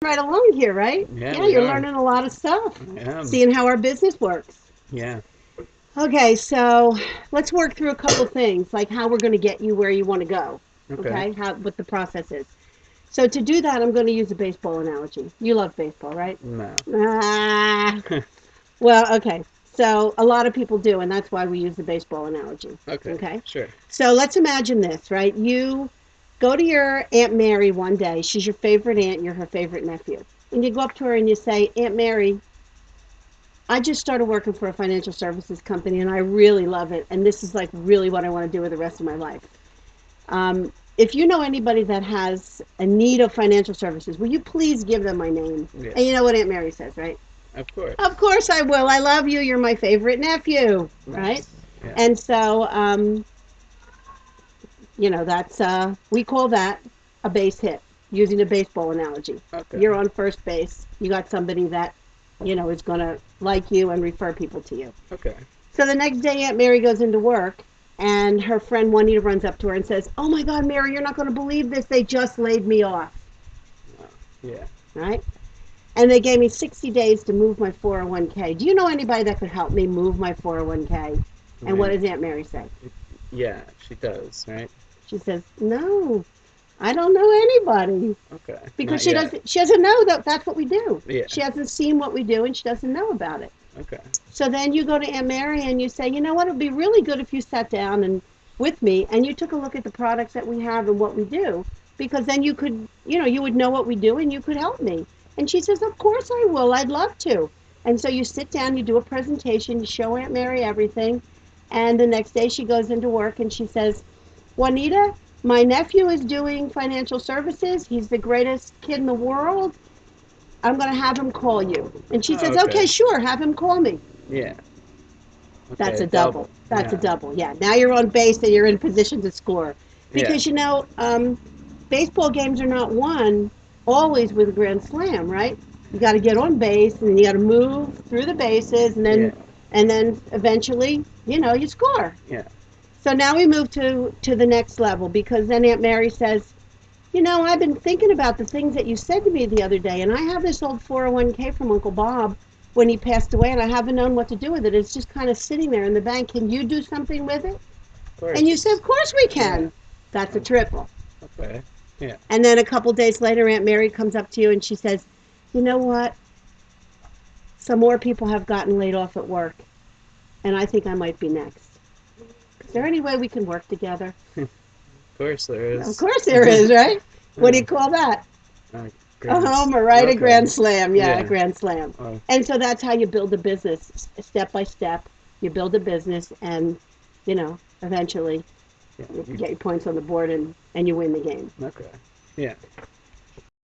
right along here, right? Yeah, Yeah, we you're are. learning a lot of stuff, Yeah. seeing how our business works. Yeah. Okay, so let's work through a couple things, like how we're going to get you where you want to go. Okay. Okay, how what the process is. So to do that, I'm going to use a baseball analogy. You love baseball, right? No. Ah, well, okay. So a lot of people do, and that's why we use the baseball analogy. Okay. Okay. Sure. So let's imagine this, right? You go to your Aunt Mary one day. She's your favorite aunt, you're her favorite nephew. And you go up to her and you say, Aunt Mary, I just started working for a financial services company and I really love it. And this is like really what I want to do with the rest of my life. If you know anybody that has a need of financial services, will you please give them my name? Yeah. And you know what Aunt Mary says, right? Of course. Of course I will. I love you. You're my favorite nephew, right? Nice. Yeah. And so, that's we call that a base hit, using a baseball analogy. Okay. You're on first base. You got somebody that, is going to like you and refer people to you. Okay. So the next day, Aunt Mary goes into work, and her friend Juanita runs up to her and says, "Oh my God, Mary, you're not going to believe this. They just laid me off." Wow. Yeah. Right? And they gave me 60 days to move my 401k. Do you know anybody that could help me move my 401k? I And what mean, does Aunt Mary say? yeah, she does, right? She says, "No, I don't know anybody." Okay. Because Not she yet. doesn't she doesn't know that that's what we do. Yeah. She hasn't seen what we do and she doesn't know about it. Okay. So then you go to Aunt Mary and you say, "You know what? It'd be really good if you sat down and with me and you took a look at the products that we have and what we do, because then you could, you would know what we do and you could help me." And she says, "Of course I will. I'd love to." And so you sit down, you do a presentation, you show Aunt Mary everything, and the next day she goes into work and she says, "Juanita, my nephew is doing financial services. He's the greatest kid in the world. I'm going to have him call you." And she Oh, says, "Okay, okay. sure, have him call me." Yeah. That's Okay. a double. Double. That's a Yeah. double. Yeah. Now you're on base and you're in position to score. Yeah. Because, baseball games are not won always with a grand slam, right? You got to get on base and you got to move through the bases and Yeah. then eventually, you score. Yeah. So now we move to the next level, because then Aunt Mary says, "I've been thinking about the things that you said to me the other day, and I have this old 401k from Uncle Bob when he passed away, and I haven't known what to do with it. It's just kind of sitting there in the bank. Can you do something with it?" Of And you say, course. "Of course we Yeah. can." That's a Oh, triple. okay. Yeah. And then a couple days later, Aunt Mary comes up to you and she says, "You know what? Some more people have gotten laid off at work, and I think I might be next. Is there any way we can work together?" Of course there Of is. course there is, right? What do you Yeah. call that? Uh, A grants. homer, right? A Okay. grand slam. Yeah, a Yeah. grand slam. Oh, And so that's how you build a business, step by step. You build a business, and eventually yeah. you You, get your points on the board and you win the game. okay. Yeah.